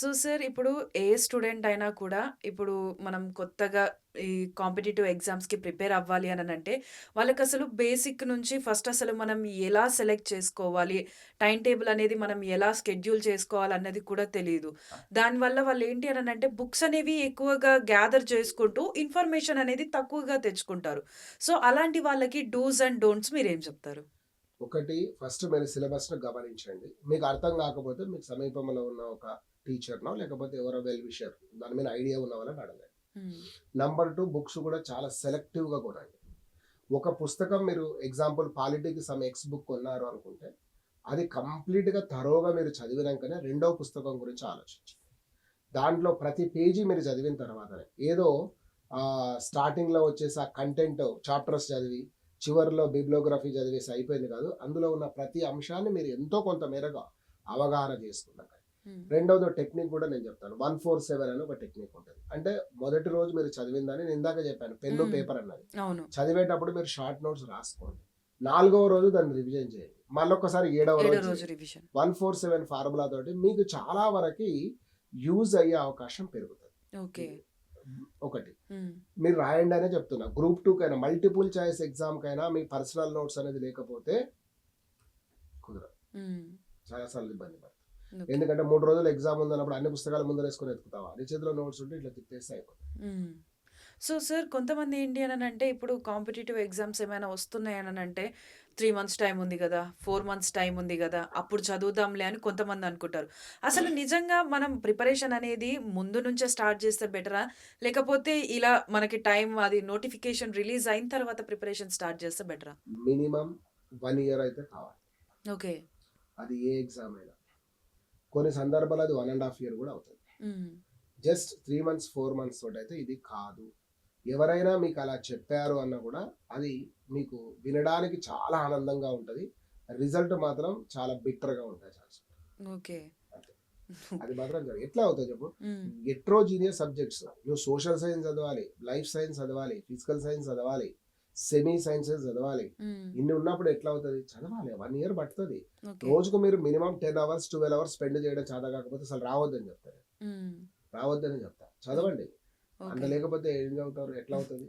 So sir ఇప్పుడు ఏ student అయినా కూడా ఇప్పుడు మనం కొత్తగా ఈ కాంపిటీటివ్ ఎగ్జామ్స్‌కి ప్రిపేర్ అవ్వాలి అననంటే, వాళ్ళకసలు బేసిక్ నుంచి ఫస్ట్ అసలు మనం ఎలా సెలెక్ట్ చేసుకోవాలి, టైమ్ టేబుల్ అనేది మనం ఎలా షెడ్యూల్ చేసుకోవాలన్నది కూడా తెలీదు. దానివల్ల వాళ్ళేంటి అననంటే బుక్స్ అనేవి ఎక్కువగా గ్యాదర్ చేసుకుంటూ ఇన్ఫర్మేషన్ అనేది తక్కువగా తెచ్చుకుంటారు. సో అలాంటి వాళ్ళకి డూస్ అండ్ డోంట్స్ మీరేం చెప్తారు? ఒకటి ఫస్ట్ మీరు సిలబస్‌ను గమనించండి. మీకు అర్థం కాకపోతే మీకు సమీపంలో ఉన్న ఒక టీచర్‌నో లేకపోతే ఎవరో వెల్ విషర్ దాని మీద ఐడియా ఉన్న వాళ్ళని అడగండి. హ్మ్. నంబర్ 2 బుక్స్ కూడా చాలా సెలెక్టివ్‌గా కొనండి. ఒక పుస్తకం మీరు ఎగ్జాంపుల్ పాలిటీకి సమ్ ఎక్స్ బుక్ కొన్నారు అనుకుంటే, అది కంప్లీట్‌గా థరోగా మీరు చదివినంకనే రెండో పుస్తకం గురించి ఆలోచించండి. దాంట్లో ప్రతి పేజీ మీరు చదివిన తర్వాతనే ఏదో స్టార్టింగ్‌లో వచ్చేసి ఆ కంటెంట్ చాప్టర్స్ చదివి, చివరిలో బిబ్లియోగ్రఫీ చదివేసి అయిపోయింది కాదు. అందులో ఉన్న ప్రతి అంశాన్ని మీరు ఎంతో కొంత మేరగా అవగాహన చేసుకున్నాక. హ్మ్. రెండోదో టెక్నిక్ కూడా నేను చెప్తాను. 147 అని ఒక టెక్నిక్ ఉంటది. అంటే మొదటి రోజు మీరు చదివిందని నేను ఇందాక చెప్పాను. పెన్ను, హ్మ్. పేపర్ అన్నది. అవును. చదివేటప్పుడు మీరు షార్ట్ నోట్స్ రాసుకోండి. నాలుగవ రోజు దాన్ని రివిజన్ చేయండి. మళ్ళొక్కసారి ఏడవ ఏడో రోజు రోజు చేయండి. రివిజన్. 147 ఫార్ములా తోటి మీకు చాలా వరకి యూజ్ అయ్యే అవకాశం పెరుగుతది. ఓకే. ఇది ఒకటి. హ్మ్. మీరు రాయండి అనే చెప్తున్నా. గ్రూప్ 2 కైనా, మల్టిపుల్ చాయిస్ ఎగ్జామ్‌కైనా మీ పర్సనల్ నోట్స్ అనేది లేకపోతే కుదరదు. హ్మ్. చాలా సార్లు ఇబ్బంది పడతాం. ఓకే. ఎందుకంటే 3 రోజులు ఎగ్జామ్ ఉందన్నప్పుడు అన్ని పుస్తకాలు ముందరేసుకొని ఎతుకుతావా? నీ చేతిలో నోట్స్ ఉంటే ఇట్లా తిప్పేస్తే అయిపోతది. హ్మ్. సో, సార్ కొంతమంది ఏంటి అననంటే, ఇప్పుడు కాంపిటీటివ్ ఎగ్జామ్స్ ఏమైనా వస్తున్నాయననంటే, 3 మంత్స్ టైమ్ ఉంది గదా! 4 మంత్స్ టైమ్ ఉంది గదా! అప్పుడు చదువుదాంలే అని కొంతమంది అనుకుంటారు. అసలు నిజంగా మనం ప్రిపరేషన్ అనేది ముందు నుంచే స్టార్ట్ చేస్తే బెటరా? లేకపోతే ఇలా మనకి టైం అది నోటిఫికేషన్ రిలీజ్ అయిన తర్వాత ప్రిపరేషన్ స్టార్ట్ చేస్తే బెటరా? మినిమమ్ 1 ఇయర్ అయితే కావాలి. ఓకే. అది ఏ ఎగ్జామ్ అయినా. కొన్ని సందర్భాల్లో అది 1 ½ ఇయర్ కూడా అవుతది. హ్మ్. జస్ట్ 3 మంత్స్, 4 మంత్స్ తోటైతే ఇది కాదు. ఎవరైనా మీకు అలా చెప్పారు అన్నా కూడా అది మీకు వినడానికి చాలా ఆనందంగా ఉంటది. రిజల్ట్ మాత్రం చాలా బిట్టర్‌గా ఉంటాయి చాలాసార్లు. ఓకే. అంతే. అది మాత్రం ఎట్లా అవుతాయి చెప్పు? హ్మ్. హెటెరోజీనియస్ సబ్జెక్ట్స్. నువ్వు సోషల్ సైన్స్ చదవాలి, లైఫ్ సైన్స్ చదవాలి, ఫిజికల్ సైన్స్ చదవాలి, సెమీ సైన్సెస్ చదవాలి. హ్మ్. ఇన్ని ఉన్నప్పుడు ఎట్లా అవుతది? చదవాలి. 1 ఇయర్ పడతది. ఓకే. రోజుకు మీరు మినిమమ్ 10 అవర్స్, 12 అవర్స్ స్పెండ్ చేయడం చేత కాకపోతే అసలు రావద్దని చెప్తా నేను. హ్మ్. రావద్దనే చెప్తా. ఓహ్! చదవండి. అంత ఓకే. లేకపోతే ఏం చదువుతారు? ఎట్లా అవుతది?